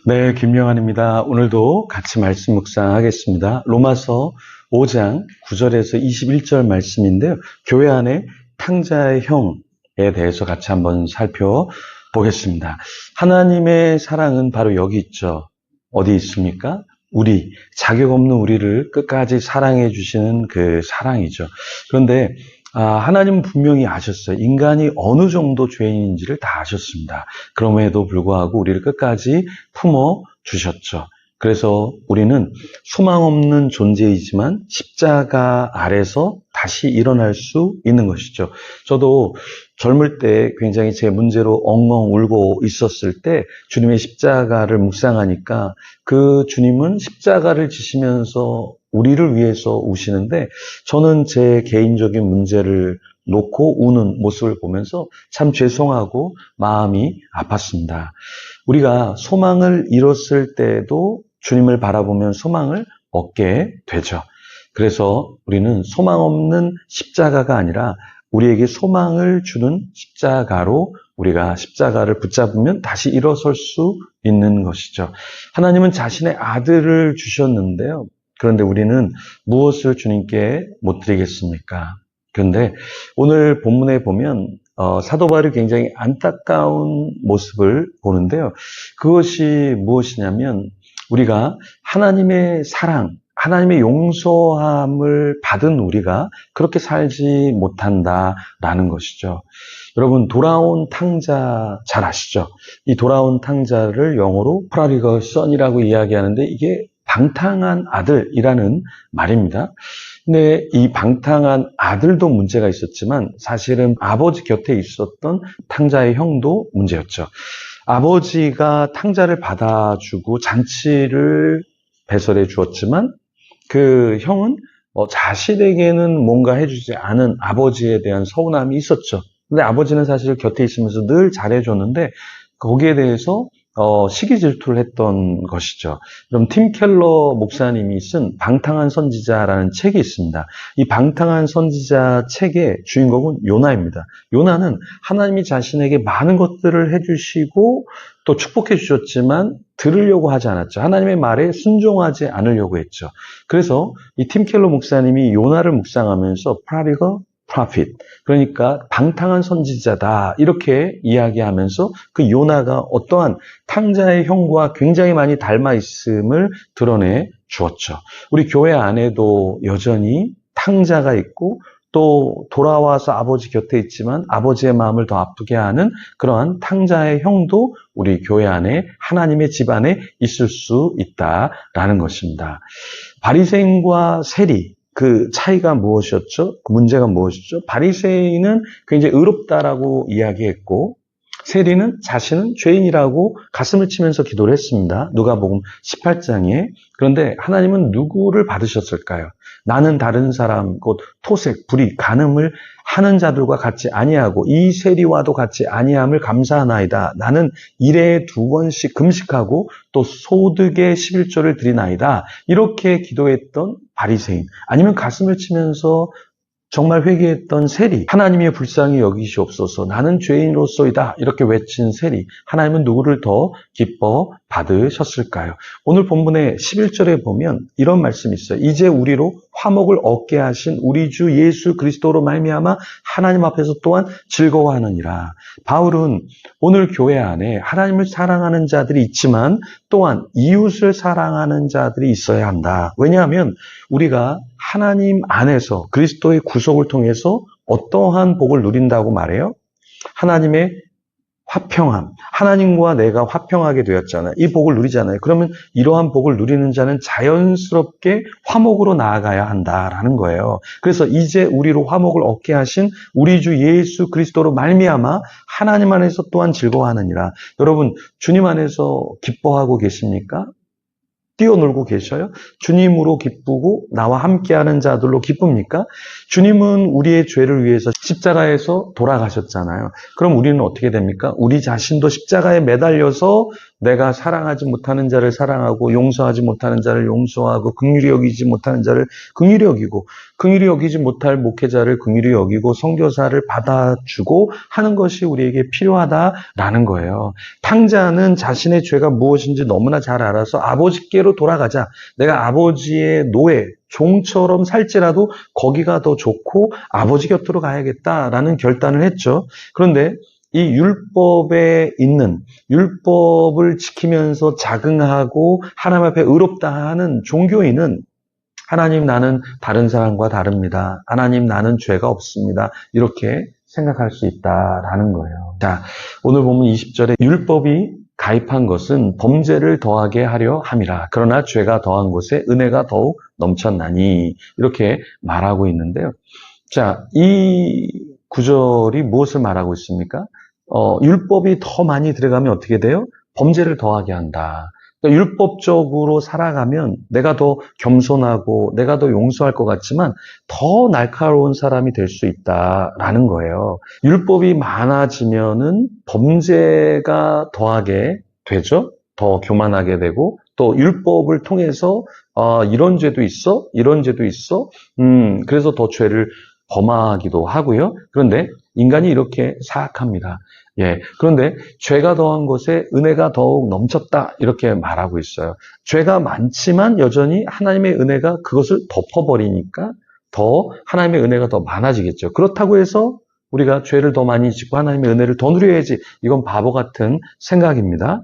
네, 김영환입니다. 오늘도 같이 말씀 묵상하겠습니다. 로마서 5장 9절에서 21절 말씀인데요. 교회 안에 탕자의 형에 대해서 같이 한번 살펴보겠습니다. 하나님의 사랑은 바로 여기 있죠. 어디 있습니까? 자격 없는 우리를 끝까지 사랑해 주시는 그 사랑이죠. 그런데 하나님은 분명히 아셨어요. 인간이 어느 정도 죄인인지를 다 아셨습니다. 그럼에도 불구하고 우리를 끝까지 품어 주셨죠. 그래서 우리는 소망 없는 존재이지만 십자가 아래서 다시 일어날 수 있는 것이죠. 저도 젊을 때 굉장히 제 문제로 엉엉 울고 있었을 때 주님의 십자가를 묵상하니까 그 주님은 십자가를 지시면서 우리를 위해서 우시는데 저는 제 개인적인 문제를 놓고 우는 모습을 보면서 참 죄송하고 마음이 아팠습니다. 우리가 소망을 잃었을 때도 주님을 바라보면 소망을 얻게 되죠. 그래서 우리는 소망 없는 십자가가 아니라 우리에게 소망을 주는 십자가로 우리가 십자가를 붙잡으면 다시 일어설 수 있는 것이죠. 하나님은 자신의 아들을 주셨는데요. 그런데 우리는 무엇을 주님께 못 드리겠습니까? 그런데 오늘 본문에 보면 사도 바울이 굉장히 안타까운 모습을 보는데요. 그것이 무엇이냐면 우리가 하나님의 사랑, 하나님의 용서함을 받은 우리가 그렇게 살지 못한다라는 것이죠. 여러분, 돌아온 탕자 잘 아시죠? 이 돌아온 탕자를 영어로 프라디걸 선이라고 이야기하는데 이게 방탕한 아들이라는 말입니다. 근데 이 방탕한 아들도 문제가 있었지만 사실은 아버지 곁에 있었던 탕자의 형도 문제였죠. 아버지가 탕자를 받아주고 잔치를 배설해 주었지만 그 형은 자신에게는 뭔가 해주지 않은 아버지에 대한 서운함이 있었죠. 근데 아버지는 사실 곁에 있으면서 늘 잘해줬는데 거기에 대해서 시기 질투를 했던 것이죠. 그럼 팀 켈러 목사님이 쓴 방탕한 선지자라는 책이 있습니다. 이 방탕한 선지자 책의 주인공은 요나입니다. 요나는 하나님이 자신에게 많은 것들을 해주시고 또 축복해 주셨지만 들으려고 하지 않았죠. 하나님의 말에 순종하지 않으려고 했죠. 그래서 이 팀 켈러 목사님이 요나를 묵상하면서 프라디걸 프로핏, 그러니까 방탕한 선지자다 이렇게 이야기하면서 그 요나가 어떠한 탕자의 형과 굉장히 많이 닮아 있음을 드러내 주었죠. 우리 교회 안에도 여전히 탕자가 있고 또 돌아와서 아버지 곁에 있지만 아버지의 마음을 더 아프게 하는 그러한 탕자의 형도 우리 교회 안에 하나님의 집안에 있을 수 있다라는 것입니다. 바리새인과 세리, 그 차이가 무엇이었죠? 그 문제가 무엇이죠? 바리새인은 굉장히 의롭다라고 이야기했고 세리는 자신은 죄인이라고 가슴을 치면서 기도를 했습니다. 누가복음 18장에. 그런데 하나님은 누구를 받으셨을까요? 나는 다른 사람 곧 토색, 불의, 간음을 하는 자들과 같이 아니하고 이 세리와도 같이 아니함을 감사하나이다. 나는 일에 2번씩 금식하고 또 소득의 11조를 드리나이다. 이렇게 기도했던 바리새인, 아니면 가슴을 치면서 정말 회개했던 세리, 하나님의 불쌍히 여기시옵소서, 나는 죄인으로서이다 이렇게 외친 세리, 하나님은 누구를 더 기뻐 받으셨을까요? 오늘 본문의 11절에 보면 이런 말씀이 있어요. 이제 우리로 화목을 얻게 하신 우리 주 예수 그리스도로 말미암아 하나님 앞에서 또한 즐거워하느니라. 바울은 오늘 교회 안에 하나님을 사랑하는 자들이 있지만 또한 이웃을 사랑하는 자들이 있어야 한다. 왜냐하면 우리가 하나님 안에서 그리스도의 구속을 통해서 어떠한 복을 누린다고 말해요? 하나님의 화평함, 하나님과 내가 화평하게 되었잖아요. 이 복을 누리잖아요. 그러면 이러한 복을 누리는 자는 자연스럽게 화목으로 나아가야 한다라는 거예요. 그래서 이제 우리로 화목을 얻게 하신 우리 주 예수 그리스도로 말미암아 하나님 안에서 또한 즐거워하느니라. 여러분, 주님 안에서 기뻐하고 계십니까? 뛰어놀고 계셔요? 주님으로 기쁘고 나와 함께하는 자들로 기쁩니까? 주님은 우리의 죄를 위해서 십자가에서 돌아가셨잖아요. 그럼 우리는 어떻게 됩니까? 우리 자신도 십자가에 매달려서 내가 사랑하지 못하는 자를 사랑하고 용서하지 못하는 자를 용서하고 긍휼히 여기지 못하는 자를 긍휼히 여기고 긍휼히 여기지 못할 목회자를 긍휼히 여기고 선교사를 받아주고 하는 것이 우리에게 필요하다라는 거예요. 탕자는 자신의 죄가 무엇인지 너무나 잘 알아서 아버지께로 돌아가자. 내가 아버지의 노예, 종처럼 살지라도 거기가 더 좋고 아버지 곁으로 가야겠다라는 결단을 했죠. 그런데 이 율법에 있는 율법을 지키면서 자긍하고 하나님 앞에 의롭다 하는 종교인은 하나님 나는 다른 사람과 다릅니다. 하나님 나는 죄가 없습니다. 이렇게 생각할 수 있다라는 거예요. 자, 오늘 보면 20절에 율법이 가입한 것은 범죄를 더하게 하려 함이라. 그러나 죄가 더한 곳에 은혜가 더욱 넘쳤나니 이렇게 말하고 있는데요. 자, 이 구절이 무엇을 말하고 있습니까? 율법이 더 많이 들어가면 어떻게 돼요? 범죄를 더하게 한다. 그러니까 율법적으로 살아가면 내가 더 겸손하고 내가 더 용서할 것 같지만 더 날카로운 사람이 될 수 있다라는 거예요. 율법이 많아지면은 범죄가 더하게 되죠. 더 교만하게 되고 또 율법을 통해서 이런 죄도 있어, 이런 죄도 있어. 그래서 더 죄를 범하기도 하고요. 그런데 인간이 이렇게 사악합니다. 예. 그런데 죄가 더한 것에 은혜가 더욱 넘쳤다. 이렇게 말하고 있어요. 죄가 많지만 여전히 하나님의 은혜가 그것을 덮어버리니까 더 하나님의 은혜가 더 많아지겠죠. 그렇다고 해서 우리가 죄를 더 많이 짓고 하나님의 은혜를 더 누려야지. 이건 바보 같은 생각입니다.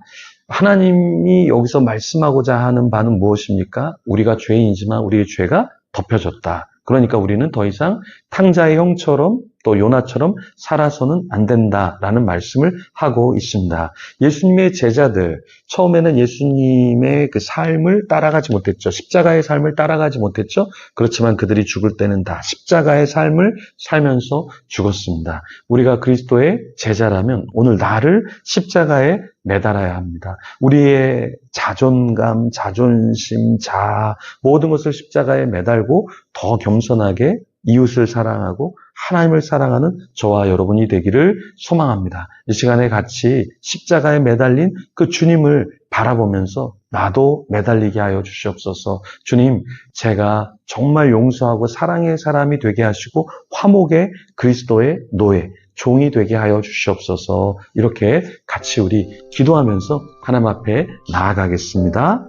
하나님이 여기서 말씀하고자 하는 바는 무엇입니까? 우리가 죄인이지만 우리의 죄가 덮여졌다. 그러니까 우리는 더 이상 탕자의 형처럼 또 요나처럼 살아서는 안 된다라는 말씀을 하고 있습니다. 예수님의 제자들, 처음에는 예수님의 그 삶을 따라가지 못했죠. 십자가의 삶을 따라가지 못했죠. 그렇지만 그들이 죽을 때는 다 십자가의 삶을 살면서 죽었습니다. 우리가 그리스도의 제자라면 오늘 나를 십자가에 매달아야 합니다. 우리의 자존감, 자존심, 자아 모든 것을 십자가에 매달고 더 겸손하게 이웃을 사랑하고 하나님을 사랑하는 저와 여러분이 되기를 소망합니다. 이 시간에 같이 십자가에 매달린 그 주님을 바라보면서 나도 매달리게 하여 주시옵소서. 주님, 제가 정말 용서하고 사랑의 사람이 되게 하시고 화목의 그리스도의 노예, 종이 되게 하여 주시옵소서. 이렇게 같이 우리 기도하면서 하나님 앞에 나아가겠습니다.